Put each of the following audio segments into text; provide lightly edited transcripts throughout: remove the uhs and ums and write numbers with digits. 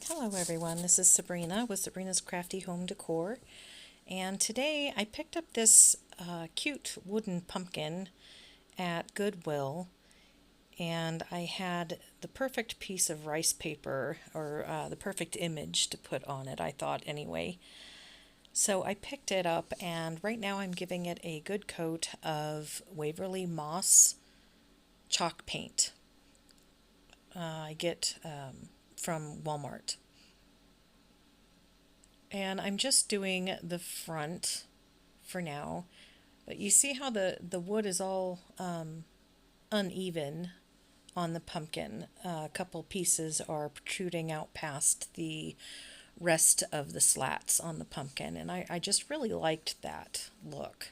Hello everyone, this is Sabrina with Sabrina's Crafty Home Decor, and today I picked up this cute wooden pumpkin at Goodwill, and I had the perfect piece of rice paper, or the perfect image to put on it, I thought anyway. So I picked it up, and right now I'm giving it a good coat of Waverly Moss chalk paint I get from Walmart. And I'm just doing the front for now. But you see how the wood is all uneven on the pumpkin. A couple pieces are protruding out past the rest of the slats on the pumpkin, and I just really liked that look.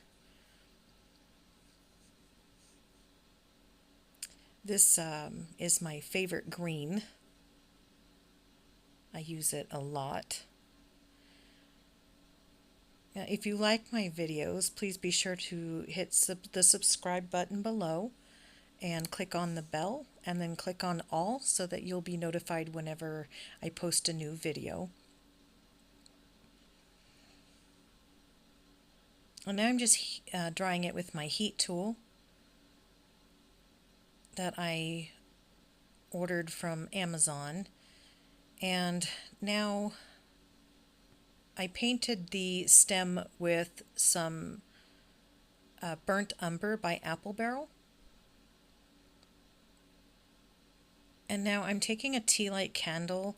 This is my favorite green. I use it a lot. If you like my videos, please be sure to hit the subscribe button below and click on the bell and then click on all so that you'll be notified whenever I post a new video. And now I'm just drying it with my heat tool that I ordered from Amazon. And now I painted the stem with some Burnt Umber by Apple Barrel. And now I'm taking a tea light candle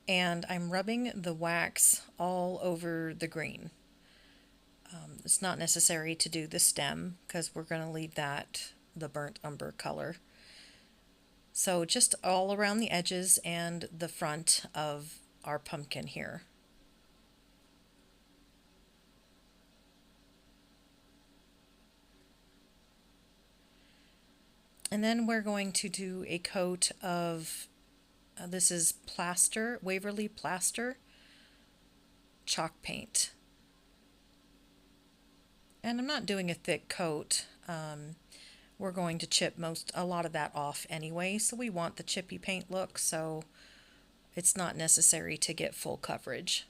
and I'm rubbing the wax all over the green. It's not necessary to do the stem because we're going to leave that the burnt umber color. So just all around the edges and the front of our pumpkin here. And then we're going to do a coat of, this is plaster, Waverly Plaster chalk paint. And I'm not doing a thick coat. We're going to chip a lot of that off anyway, so we want the chippy paint look, so it's not necessary to get full coverage.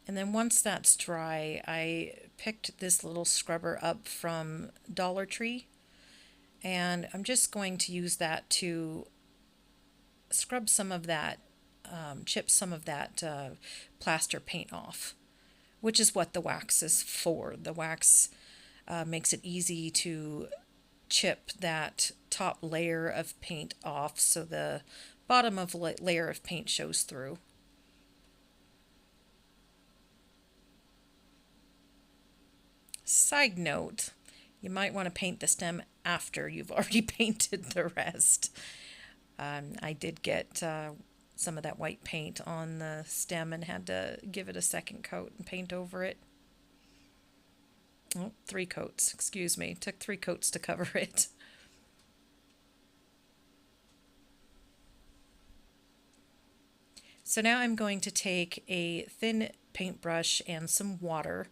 And then once that's dry, I picked this little scrubber up from Dollar Tree, and I'm just going to use that to scrub some of that, chip some of that plaster paint off, which is what the wax is for. The wax makes it easy to chip that top layer of paint off so the bottom of layer of paint shows through. Side note, you might want to paint the stem after you've already painted the rest. I did get some of that white paint on the stem and had to give it a second coat and paint over it. Oh, 3 coats, excuse me. It took 3 coats to cover it. So now I'm going to take a thin paintbrush and some water,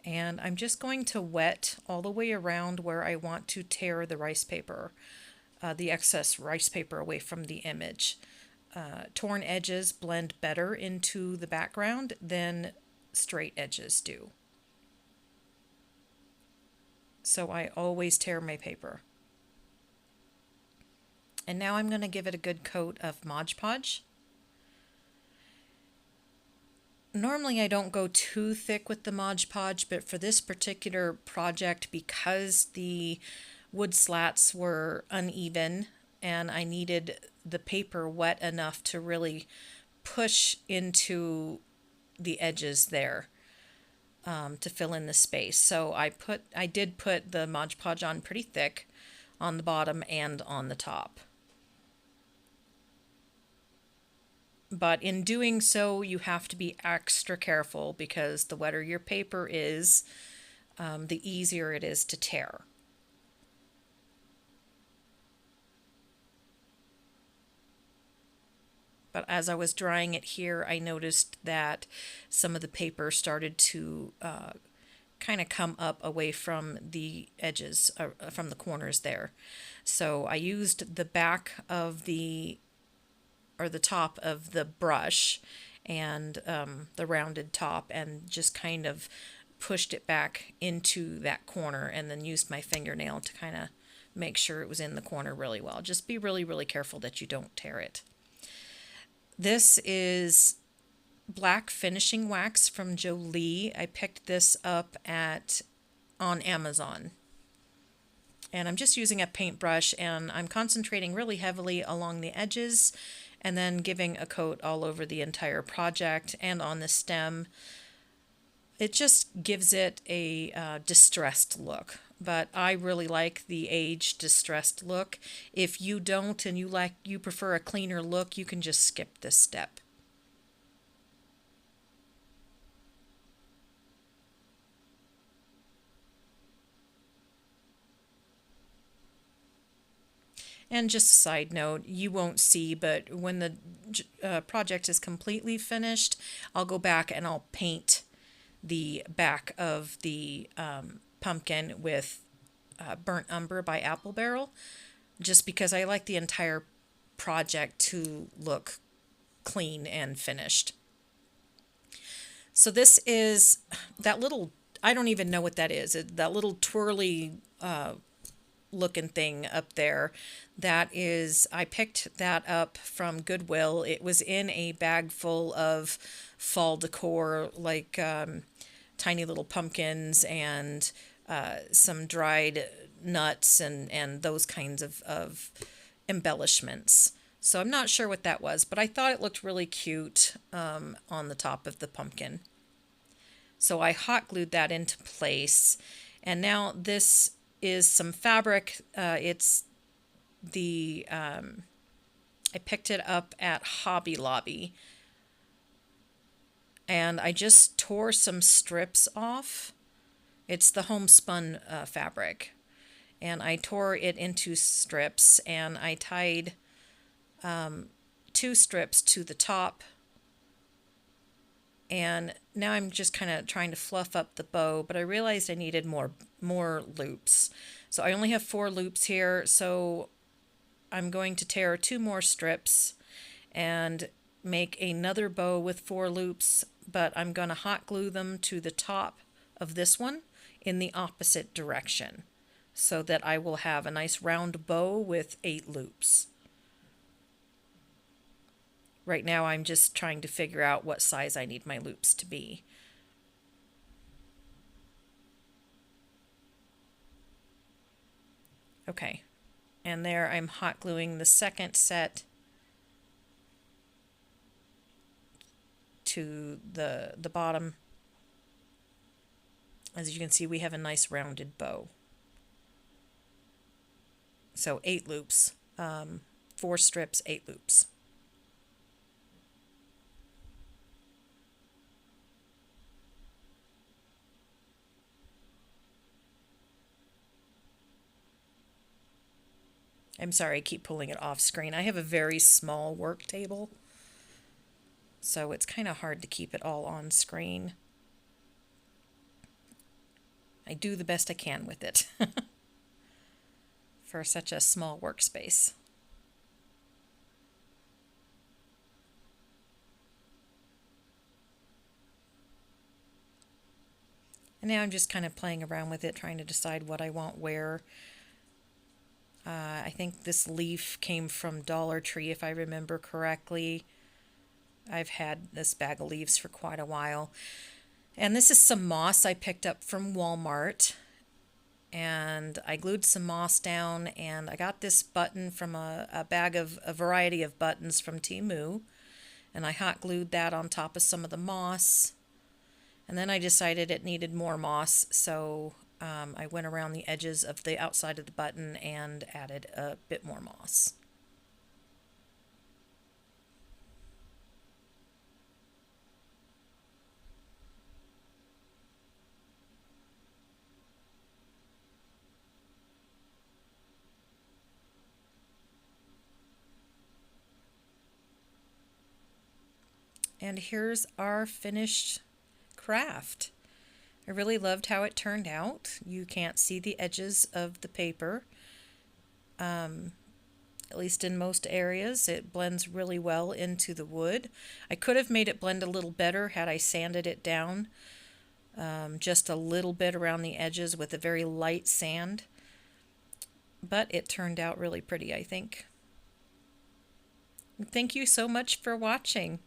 and I'm just going to wet all the way around where I want to tear the rice paper, the excess rice paper away from the image. Torn edges blend better into the background than straight edges do. So I always tear my paper. And now I'm going to give it a good coat of Mod Podge. Normally I don't go too thick with the Mod Podge, but for this particular project, because the wood slats were uneven and I needed the paper wet enough to really push into the edges there, to fill in the space. So I did put the Mod Podge on pretty thick on the bottom and on the top. But in doing so, you have to be extra careful because the wetter your paper is, the easier it is to tear. But as I was drying it here, I noticed that some of the paper started to kind of come up away from the edges, from the corners there. So I used the back of the or the top of the brush and the rounded top, and just kind of pushed it back into that corner, and then used my fingernail to kind of make sure it was in the corner really well. Just be really, really careful that you don't tear it. This is black finishing wax from Jolie. I picked this up on Amazon. And I'm just using a paintbrush, and I'm concentrating really heavily along the edges and then giving a coat all over the entire project and on the stem. It just gives it a distressed look, but I really like the aged distressed look. If you don't and you prefer a cleaner look, you can just skip this step. And just a side note, you won't see, but when the project is completely finished, I'll go back and I'll paint the back of the pumpkin with Burnt Umber by Apple Barrel, just because I like the entire project to look clean and finished. So this is that little, I don't even know what that is, that little twirly looking thing up there. That is, I picked that up from Goodwill. It was in a bag full of fall decor, like tiny little pumpkins and some dried nuts and those kinds of embellishments. So I'm not sure what that was, but I thought it looked really cute on the top of the pumpkin. So I hot glued that into place. And now this is some fabric. It's the, I picked it up at Hobby Lobby. And I just tore some strips off. It's the homespun fabric. And I tore it into strips, and I tied 2 strips to the top. And now I'm just kind of trying to fluff up the bow, but I realized I needed more loops. So I only have 4 loops here, so I'm going to tear 2 more strips and make another bow with 4 loops, but I'm going to hot glue them to the top of this one in the opposite direction, so that I will have a nice round bow with 8 loops. Right now I'm just trying to figure out what size I need my loops to be. Okay, and there I'm hot gluing the second set to the bottom. As you can see, we have a nice rounded bow. So 8 loops, 4 strips, 8 loops. I'm sorry, I keep pulling it off screen. I have a very small work table, so it's kind of hard to keep it all on screen. I do the best I can with it for such a small workspace. And now I'm just kind of playing around with it, trying to decide what I want where. I think this leaf came from Dollar Tree, if I remember correctly. I've had this bag of leaves for quite a while. And this is some moss I picked up from Walmart. And I glued some moss down, and I got this button from a bag of a variety of buttons from Temu. And I hot glued that on top of some of the moss. And then I decided it needed more moss, so I went around the edges of the outside of the button and added a bit more moss. And here's our finished craft. I really loved how it turned out. You can't see the edges of the paper. at least in most areas. It blends really well into the wood. I could have made it blend a little better had I sanded it down just a little bit around the edges with a very light sand, but it turned out really pretty, I think. Thank you so much for watching.